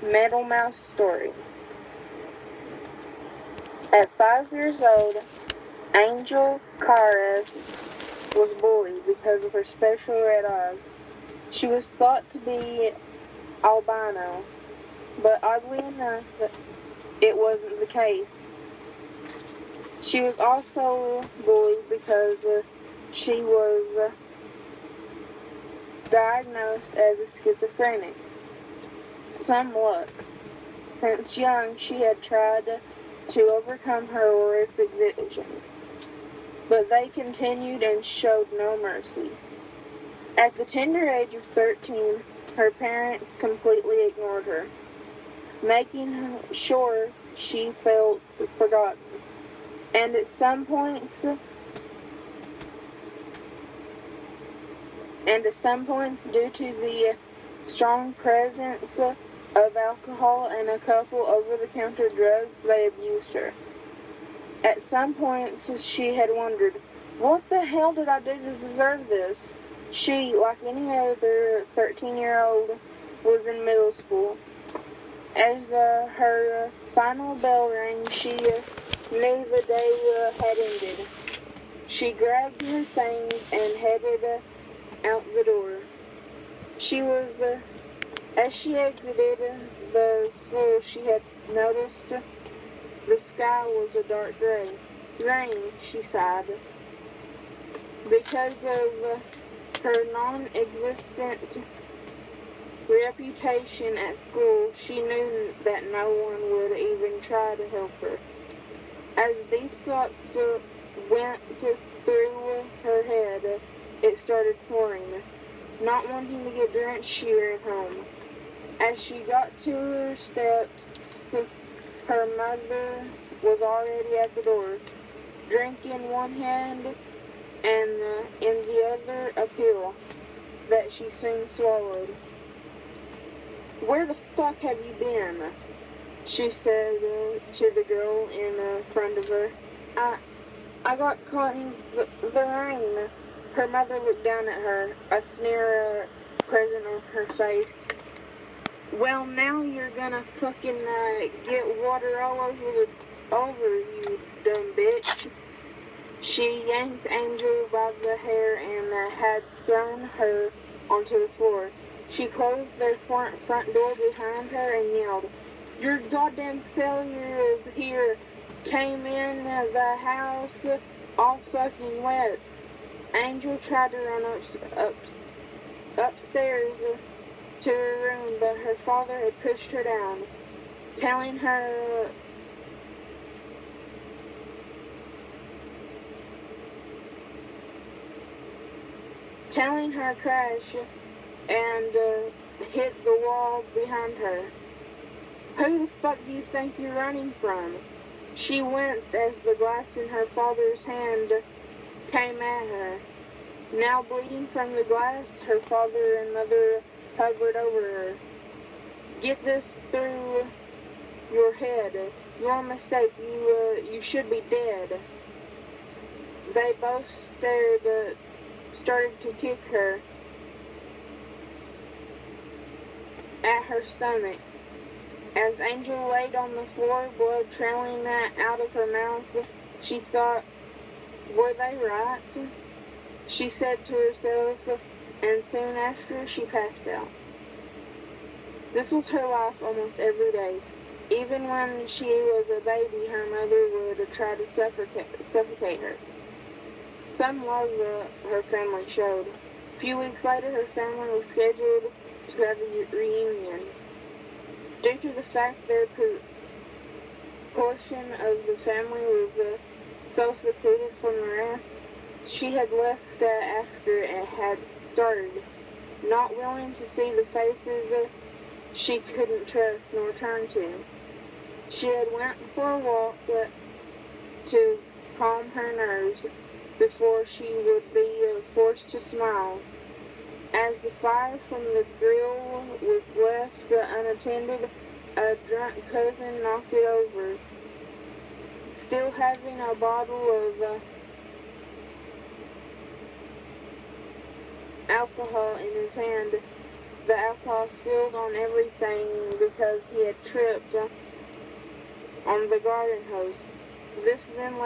Metal Mouse story. At 5 years old, Angel Karas was bullied because of her special red eyes. She was thought to be albino, but oddly enough, it wasn't the case. She was also bullied because she was diagnosed as a schizophrenic. Some luck. Since young, she had tried to overcome her horrific visions, but they continued and showed no mercy. At the tender age of 13, her parents completely ignored her, making sure she felt forgotten. And at some points, due to the strong presence of alcohol and a couple over-the-counter drugs, they abused her. At some points, she had wondered, what the hell did I do to deserve this? She, like any other 13-year-old, was in middle school. As her final bell rang, she knew the day had ended. She grabbed her things and headed out the door. As she exited the school, she had noticed the sky was a dark gray. Rain, she sighed. Because of her non-existent reputation at school, she knew that no one would even try to help her. As these thoughts went through her head, it started pouring. Not wanting to get drenched, she ran home. As she got to her steps, her mother was already at the door, drink in one hand and in the other a pill that she soon swallowed. "Where the fuck have you been?" she said to the girl in front of her. I got caught in the rain." Her mother looked down at her, a sneer present on her face. "Well, now you're gonna fucking get water all over you, dumb bitch." She yanked Angel by the hair and had thrown her onto the floor. She closed their front door behind her and yelled, "Your goddamn failure is here. Came in the house all fucking wet." Angel tried to run upstairs to her room, but her father had pushed her down, telling her crash and hit the wall behind her. "Who the fuck do you think you're running from?" She winced as the glass in her father's hand came at her. Now bleeding from the glass, her father and mother hovered over her. "Get this through your head. Your mistake. You should be dead." They both started to kick her at her stomach. As Angel laid on the floor, blood trailing out of her mouth, she thought, were they right? She said to herself, and soon after she passed out. This was her life almost every day. Even when she was a baby, her mother would try to suffocate her. Some love her family showed. A few weeks later, her family was scheduled to have a reunion. Due to the fact their portion of the family was so secluded from the rest, she had left after it had started, not willing to see the faces she couldn't trust nor turn to. She had went for a walk to calm her nerves before she would be forced to smile. As the fire from the grill was left unattended, a drunk cousin knocked it over. Still having a bottle of alcohol in his hand, The alcohol spilled on everything because he had tripped on the garden hose. This then led